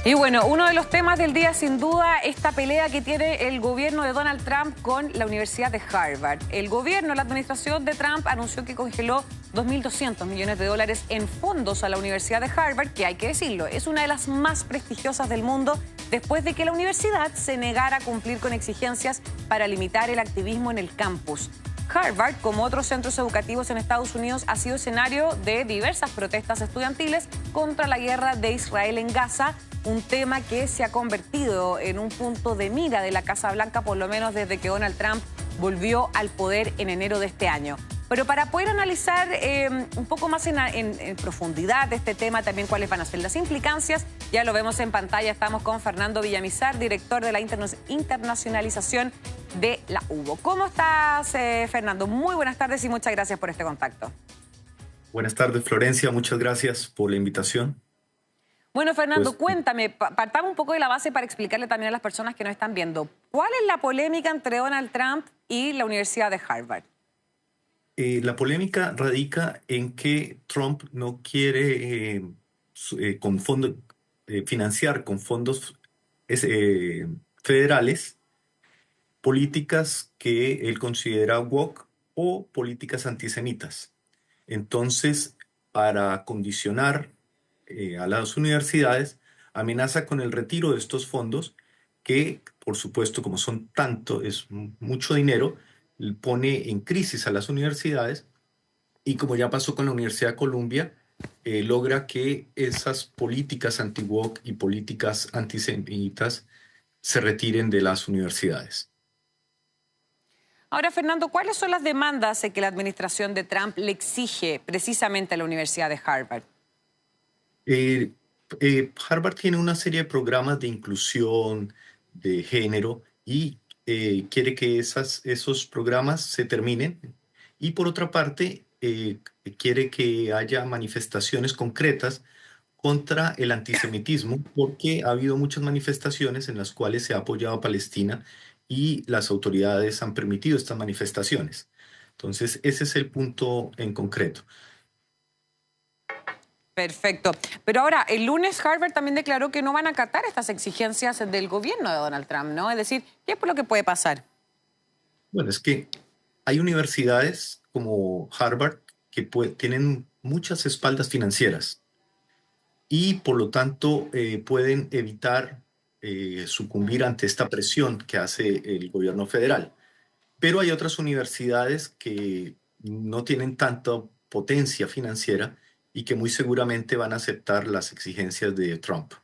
Y bueno, uno de los temas del día, sin duda, esta pelea que tiene el gobierno de Donald Trump con la Universidad de Harvard. El gobierno, la administración de Trump, anunció que congeló 2.200 millones de dólares en fondos a la Universidad de Harvard, que hay que decirlo, es una de las más prestigiosas del mundo, después de que la universidad se negara a cumplir con exigencias para limitar el activismo en el campus. Harvard, como otros centros educativos en Estados Unidos, ha sido escenario de diversas protestas estudiantiles contra la guerra de Israel en Gaza, un tema que se ha convertido en un punto de mira de la Casa Blanca, por lo menos desde que Donald Trump volvió al poder en enero de este año. Pero para poder analizar un poco más en profundidad este tema, también cuáles van a ser las implicancias, ya lo vemos en pantalla, estamos con Fernando Villamizar, director de la internacionalización de la UBO. ¿Cómo estás, Fernando? Muy buenas tardes y muchas gracias por este contacto. Buenas tardes, Florencia. Muchas gracias por la invitación. Bueno, Fernando, cuéntame, partamos un poco de la base para explicarle también a las personas que nos están viendo. ¿Cuál es la polémica entre Donald Trump y la Universidad de Harvard? La polémica radica en que Trump no quiere financiar con fondos federales políticas que él considera woke o políticas antisemitas. Entonces, para condicionar a las universidades, amenaza con el retiro de estos fondos que, por supuesto, como son tanto, es mucho dinero, pone en crisis a las universidades y, como ya pasó con la Universidad de Columbia, logra que esas políticas anti-woke y políticas antisemitas se retiren de las universidades. Ahora, Fernando, ¿cuáles son las demandas que la administración de Trump le exige precisamente a la Universidad de Harvard? Harvard tiene una serie de programas de inclusión, de género, y quiere que esos programas se terminen. Y por otra parte, quiere que haya manifestaciones concretas contra el antisemitismo, porque ha habido muchas manifestaciones en las cuales se ha apoyado a Palestina y las autoridades han permitido estas manifestaciones. Entonces, ese es el punto en concreto. Perfecto. Pero ahora, el lunes Harvard también declaró que no van a acatar estas exigencias del gobierno de Donald Trump, ¿no? Es decir, ¿qué es lo que puede pasar? Bueno, es que hay universidades como Harvard que tienen muchas espaldas financieras y por lo tanto pueden evitar sucumbir ante esta presión que hace el gobierno federal. Pero hay otras universidades que no tienen tanta potencia financiera y que muy seguramente van a aceptar las exigencias de Trump.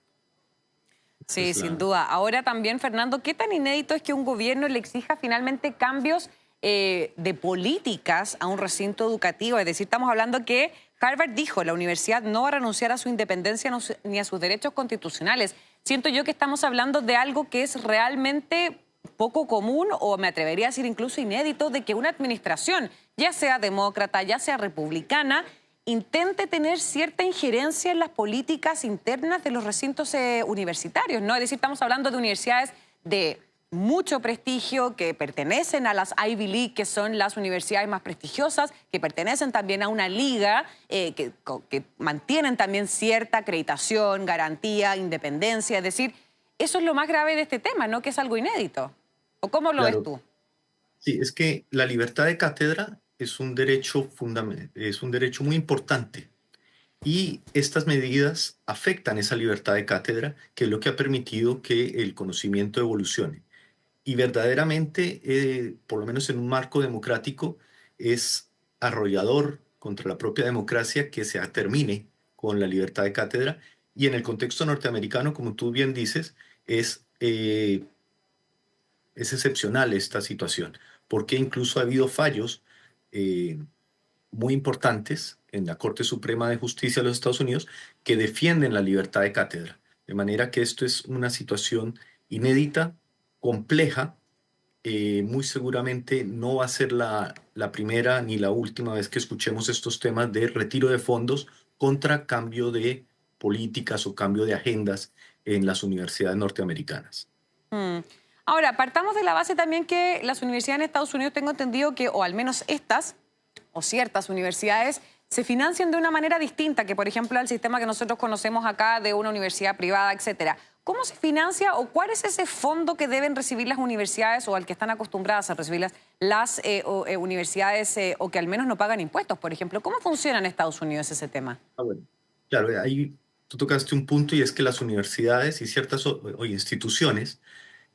Sí, sin duda. Ahora también, Fernando, ¿qué tan inédito es que un gobierno le exija finalmente cambios de políticas a un recinto educativo? Es decir, estamos hablando que Harvard dijo, la universidad no va a renunciar a su independencia ni a sus derechos constitucionales. Siento yo que estamos hablando de algo que es realmente poco común, o me atrevería a decir incluso inédito, de que una administración, ya sea demócrata, ya sea republicana, intente tener cierta injerencia en las políticas internas de los recintos universitarios, ¿no? Es decir, estamos hablando de universidades de mucho prestigio que pertenecen a las Ivy League, que son las universidades más prestigiosas, que pertenecen también a una liga, que mantienen también cierta acreditación, garantía, independencia. Es decir, eso es lo más grave de este tema, ¿no? Que es algo inédito. ¿O cómo lo ves tú? Sí, es que la libertad de cátedra es un derecho muy importante. Y estas medidas afectan esa libertad de cátedra, que es lo que ha permitido que el conocimiento evolucione. Y verdaderamente, por lo menos en un marco democrático, es arrollador contra la propia democracia que se termine con la libertad de cátedra. Y en el contexto norteamericano, como tú bien dices, es excepcional esta situación, porque incluso ha habido fallos muy importantes en la Corte Suprema de Justicia de los Estados Unidos que defienden la libertad de cátedra. De manera que esto es una situación inédita, compleja, muy seguramente no va a ser la primera ni la última vez que escuchemos estos temas de retiro de fondos contra cambio de políticas o cambio de agendas en las universidades norteamericanas. Ahora, partamos de la base también que las universidades en Estados Unidos, tengo entendido que, o al menos estas, o ciertas universidades, se financian de una manera distinta que, por ejemplo, al sistema que nosotros conocemos acá de una universidad privada, etcétera. ¿Cómo se financia o cuál es ese fondo que deben recibir las universidades o al que están acostumbradas a recibir las universidades o que al menos no pagan impuestos, por ejemplo? ¿Cómo funciona en Estados Unidos ese tema? Bueno, claro, ahí tú tocaste un punto y es que las universidades y ciertas o instituciones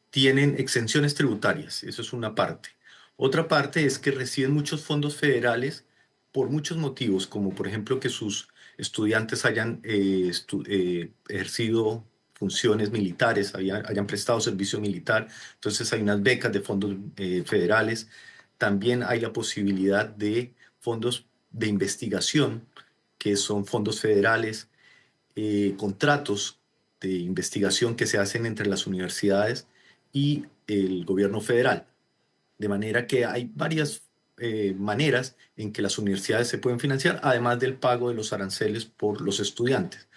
tienen exenciones tributarias, eso es una parte. Otra parte es que reciben muchos fondos federales por muchos motivos, como por ejemplo que sus estudiantes hayan ejercido funciones militares, hayan prestado servicio militar, entonces hay unas becas de fondos federales. También hay la posibilidad de fondos de investigación, que son fondos federales, contratos de investigación que se hacen entre las universidades y el gobierno federal. De manera que hay varias maneras en que las universidades se pueden financiar, además del pago de los aranceles por los estudiantes.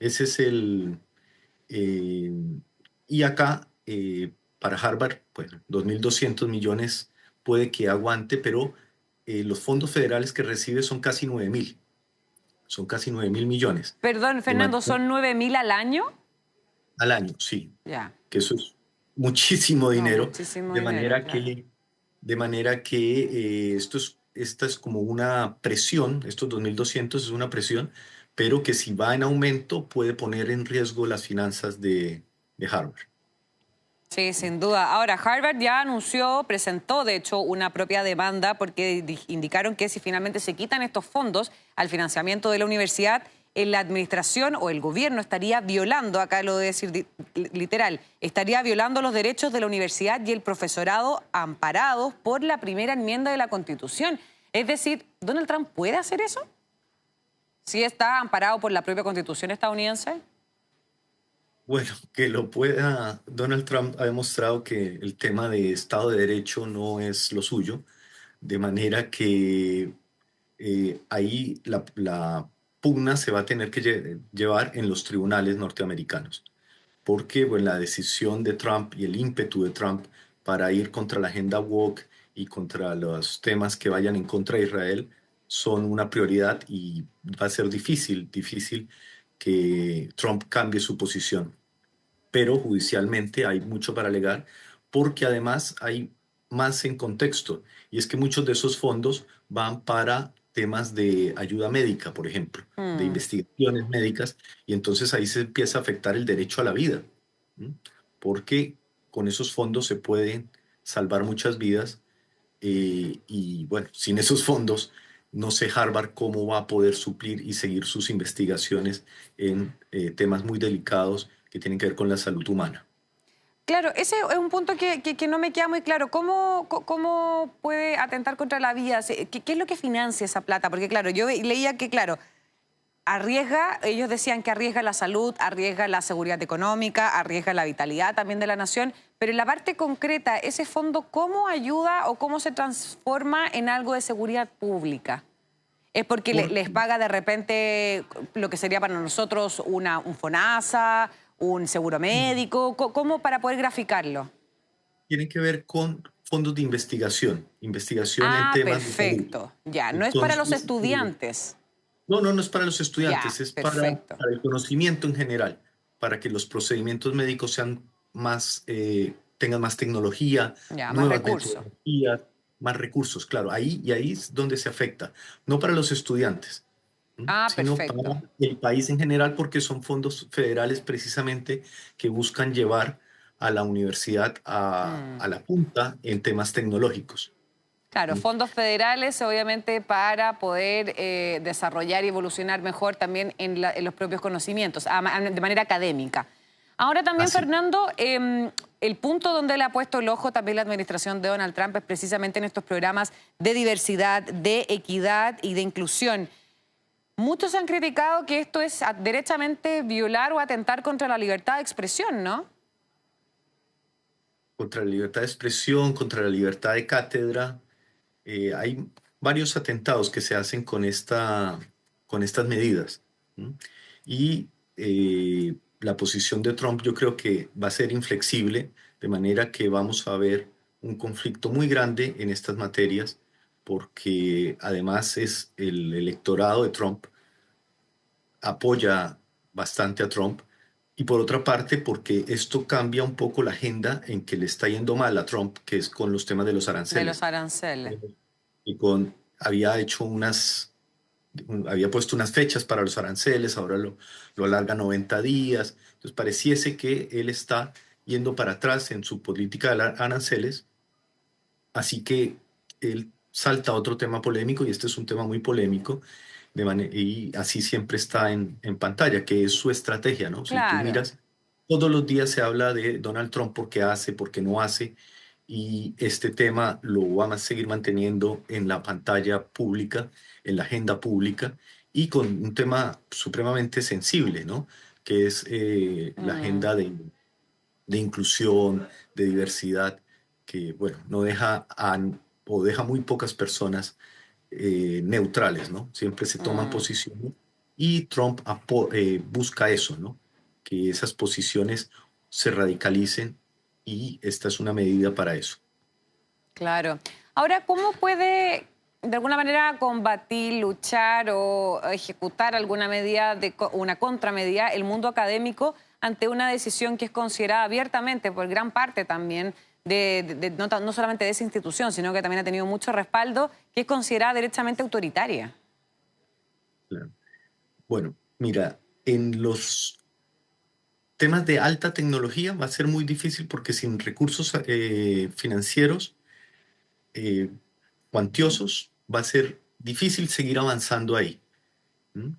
Ese es eh, y acá, para Harvard, bueno, 2.200 millones puede que aguante, pero los fondos federales que recibe son casi 9.000. Son casi 9.000 millones. Perdón, De Fernando, manera, ¿son 9.000 al año? al año, sí, Ya, que eso es muchísimo no, dinero, muchísimo de dinero, manera claro. que, esta es como una presión, estos 2.200 es una presión, pero que si va en aumento puede poner en riesgo las finanzas de Harvard. Sí, sin duda. Ahora, Harvard ya anunció, presentó de hecho una propia demanda porque indicaron que si finalmente se quitan estos fondos al financiamiento de la universidad, la administración o el gobierno estaría violando, acá lo voy a decir literal, estaría violando los derechos de la universidad y el profesorado amparados por la primera enmienda de la Constitución. Es decir, ¿Donald Trump puede hacer eso? ¿Si está amparado por la propia Constitución estadounidense? Bueno, que lo pueda, Donald Trump ha demostrado que el tema de Estado de Derecho no es lo suyo, de manera que ahí la pugna se va a tener que llevar en los tribunales norteamericanos, porque bueno, la decisión de Trump y el ímpetu de Trump para ir contra la agenda woke y contra los temas que vayan en contra de Israel son una prioridad y va a ser difícil que Trump cambie su posición, pero judicialmente hay mucho para alegar, porque además hay más en contexto, y es que muchos de esos fondos van para temas de ayuda médica, por ejemplo, de Mm. investigaciones médicas, y entonces ahí se empieza a afectar el derecho a la vida, ¿m? Porque con esos fondos se pueden salvar muchas vidas, y bueno, sin esos fondos, no sé Harvard cómo va a poder suplir y seguir sus investigaciones en temas muy delicados que tienen que ver con la salud humana. Claro, ese es un punto que no me queda muy claro. ¿Cómo puede atentar contra la vida? ¿Qué es lo que financia esa plata? Porque, claro, yo leía que, claro, arriesga, ellos decían que arriesga la salud, arriesga la seguridad económica, arriesga la vitalidad también de la nación, pero en la parte concreta, ese fondo, ¿cómo ayuda o cómo se transforma en algo de seguridad pública? ¿Es porque Porque les paga de repente lo que sería para nosotros un FONASA, un seguro médico? ¿Cómo para poder graficarlo? tiene que ver con fondos de investigación, investigación en Ah, temas de salud. perfecto. Ya, no es para los Entonces, estudiantes. no, no, no es para los Ya, estudiantes, es perfecto. para el conocimiento en general, para que los procedimientos médicos sean más, tengan más tecnología, Ya, más nuevas recursos. metodologías, más recursos, claro, ahí es donde se afecta, no para los estudiantes, Ah, sino para perfecto. el país en general, porque son fondos federales precisamente que buscan llevar a la universidad Mm. a la punta en temas tecnológicos. Claro, ¿M? fondos federales, obviamente, para poder desarrollar y evolucionar mejor también en los propios conocimientos, de manera académica. Ahora también, Así. Fernando, el punto donde le ha puesto el ojo también la administración de Donald Trump es precisamente en estos programas de diversidad, de equidad y de inclusión. Muchos han criticado que esto es derechamente violar o atentar contra la libertad de expresión, ¿no? Contra la libertad de expresión, contra la libertad de cátedra. Hay varios atentados que se hacen con estas medidas. ¿M? Y la posición de Trump yo creo que va a ser inflexible, de manera que vamos a ver un conflicto muy grande en estas materias, porque además es el electorado de Trump apoya bastante a Trump, y por otra parte porque esto cambia un poco la agenda en que le está yendo mal a Trump, que es con los temas de los de los aranceles. aranceles. Y había hecho había puesto unas fechas para los aranceles, ahora lo alarga 90 días. Entonces pareciese que él está yendo para atrás en su política de aranceles, así que él salta a otro tema polémico, y este es un tema muy polémico, y así siempre está en pantalla, que es su estrategia, ¿no? Si tú Claro. miras, todos los días se habla de Donald Trump, por qué hace, por qué no hace, y este tema lo van a seguir manteniendo en la pantalla pública, en la agenda pública, y con un tema supremamente sensible, ¿no? Que es la Mm. agenda de inclusión, de diversidad, que, bueno, no deja o deja muy pocas personas neutrales, ¿no? Siempre se toman Mm. posiciones, y Trump busca eso, ¿no? Que esas posiciones se radicalicen, y esta es una medida para eso. Claro. Ahora, ¿cómo puede de alguna manera combatir, luchar o ejecutar alguna medida, una contramedida, el mundo académico ante una decisión que es considerada abiertamente por gran parte también no solamente de esa institución, sino que también ha tenido mucho respaldo, que es considerada derechamente autoritaria? Claro. Bueno, mira, en los temas de alta tecnología va a ser muy difícil, porque sin recursos financieros eh, cuantiosos va a ser difícil seguir avanzando ahí. ¿M? Mm.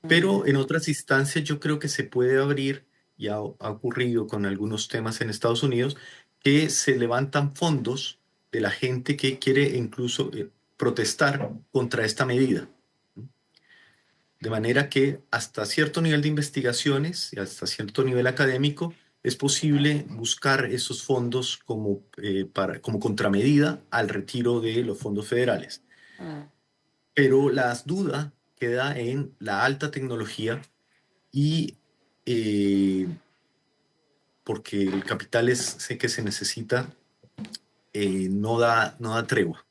Pero en otras instancias yo creo que se puede abrir, y ha ocurrido con algunos temas en Estados Unidos, que se levantan fondos de la gente que quiere incluso protestar contra esta medida. De manera que hasta cierto nivel de investigaciones y hasta cierto nivel académico es posible buscar esos fondos como contramedida al retiro de los fondos federales. Mm. Pero la duda queda en la alta tecnología, y porque el capital sé que se necesita, no da tregua.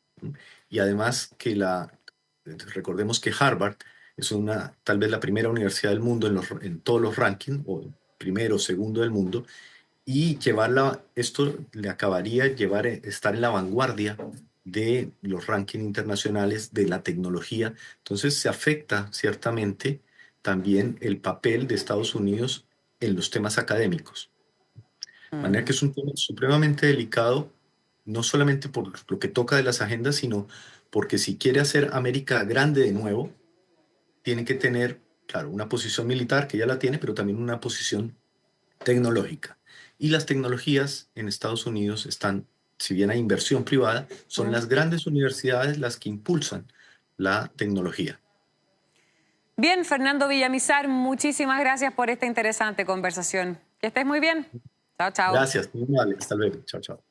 Y además recordemos que Harvard es tal vez la primera universidad del mundo en todos los rankings, o primero o segundo del mundo, y esto le acabaría estar en la vanguardia de los rankings internacionales de la tecnología. Entonces se afecta ciertamente también el papel de Estados Unidos en los temas académicos. De manera que Mm. es un tema supremamente delicado, no solamente por lo que toca de las agendas, sino porque si quiere hacer América grande de nuevo, tiene que tener, claro, una posición militar, que ya la tiene, pero también una posición tecnológica. Y las tecnologías en Estados Unidos están, si bien hay inversión privada, son Mm. las grandes universidades las que impulsan la tecnología. Bien, Fernando Villamizar, muchísimas gracias por esta interesante conversación. Que estés muy bien. Chao, chao. Gracias, muy amable. Hasta luego. Chao, chao.